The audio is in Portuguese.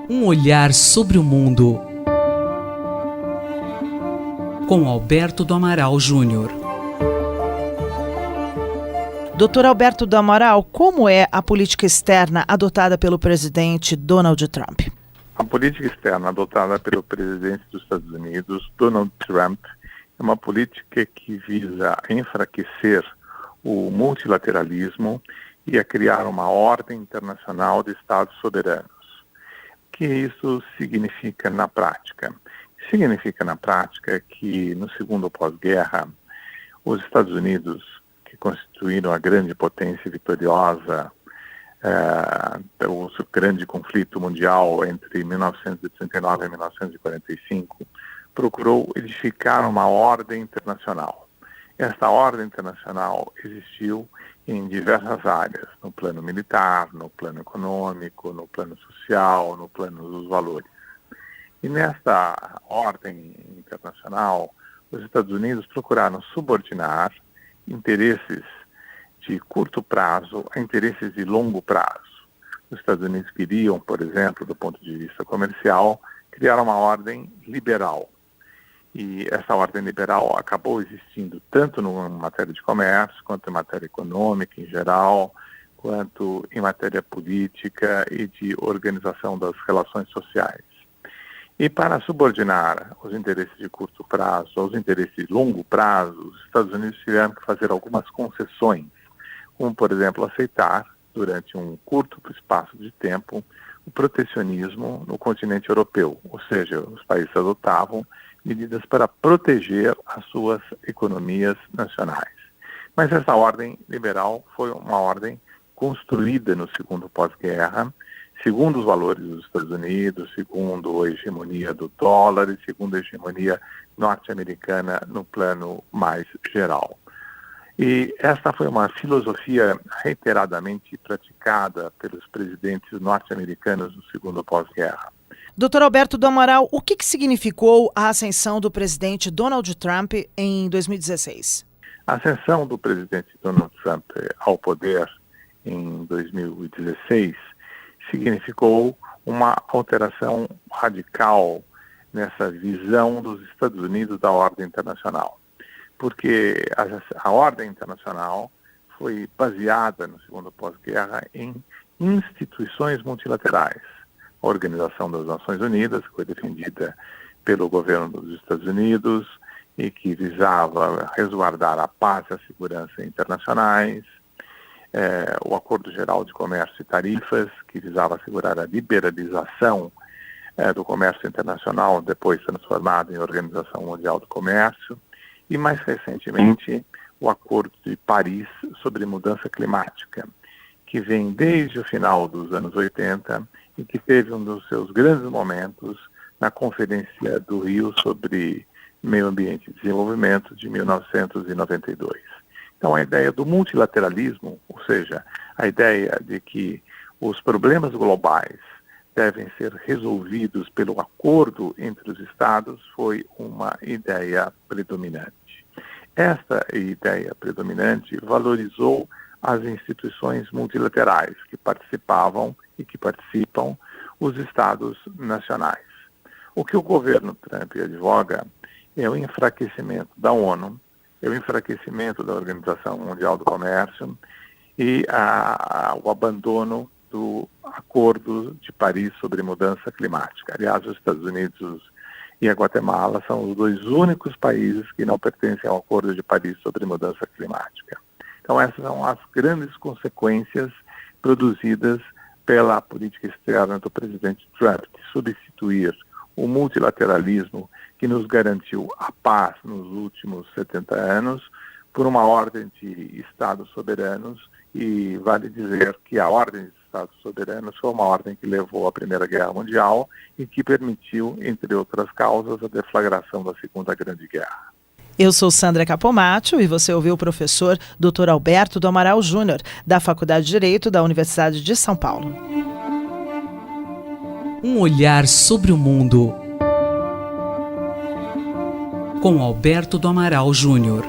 Um olhar sobre o mundo, com Alberto do Amaral Júnior. Dr. Alberto do Amaral, como é a política externa adotada pelo presidente Donald Trump? A política externa adotada pelo presidente dos Estados Unidos, Donald Trump, é uma política que visa enfraquecer o multilateralismo e a criar uma ordem internacional de Estados soberanos. O que isso significa na prática? Significa na prática que no segundo pós-guerra, os Estados Unidos, que constituíram a grande potência vitoriosa, o grande conflito mundial entre 1939 e 1945, procurou edificar uma ordem internacional. Esta ordem internacional existiu em diversas áreas, no plano militar, no plano econômico, no plano social, no plano dos valores. E nesta ordem internacional, os Estados Unidos procuraram subordinar interesses de curto prazo a interesses de longo prazo. Os Estados Unidos queriam, por exemplo, do ponto de vista comercial, criar uma ordem liberal. E essa ordem liberal acabou existindo tanto em matéria de comércio, quanto em matéria econômica em geral, quanto em matéria política e de organização das relações sociais. E para subordinar os interesses de curto prazo aos interesses de longo prazo, os Estados Unidos tiveram que fazer algumas concessões, como, por exemplo, aceitar, durante um curto espaço de tempo, o protecionismo no continente europeu, ou seja, os países adotavam medidas para proteger as suas economias nacionais. Mas essa ordem liberal foi uma ordem construída no segundo pós-guerra, segundo os valores dos Estados Unidos, segundo a hegemonia do dólar e segundo a hegemonia norte-americana no plano mais geral. E esta foi uma filosofia reiteradamente praticada pelos presidentes norte-americanos no segundo pós-guerra. Dr. Alberto do Amaral, o que significou a ascensão do presidente Donald Trump em 2016? A ascensão do presidente Donald Trump ao poder em 2016 significou uma alteração radical nessa visão dos Estados Unidos da ordem internacional. Porque a ordem internacional foi baseada, no segundo pós-guerra, em instituições multilaterais. A Organização das Nações Unidas, que foi defendida pelo governo dos Estados Unidos e que visava resguardar a paz e a segurança internacionais, o Acordo Geral de Comércio e Tarifas, que visava assegurar a liberalização do comércio internacional, depois transformado em Organização Mundial do Comércio, e mais recentemente o Acordo de Paris sobre Mudança Climática, que vem desde o final dos anos 80 e que teve um dos seus grandes momentos na Conferência do Rio sobre Meio Ambiente e Desenvolvimento de 1992. Então, a ideia do multilateralismo, ou seja, a ideia de que os problemas globais devem ser resolvidos pelo acordo entre os Estados, foi uma ideia predominante. Esta ideia predominante valorizou as instituições multilaterais que participavam e que participam os Estados nacionais. O que o governo Trump advoga é o enfraquecimento da ONU, é o enfraquecimento da Organização Mundial do Comércio e o abandono do Acordo de Paris sobre Mudança Climática. Aliás, os Estados Unidos e a Guatemala são os dois únicos países que não pertencem ao Acordo de Paris sobre Mudança Climática. Então, essas são as grandes consequências produzidas pela política externa do presidente Trump, de substituir o multilateralismo que nos garantiu a paz nos últimos 70 anos por uma ordem de Estados soberanos, e vale dizer que a ordem de Estados soberanos foi uma ordem que levou à Primeira Guerra Mundial e que permitiu, entre outras causas, a deflagração da Segunda Grande Guerra. Eu sou Sandra Capomatto e você ouviu o professor Dr. Alberto do Amaral Júnior, da Faculdade de Direito da Universidade de São Paulo. Um olhar sobre o mundo, com Alberto do Amaral Júnior.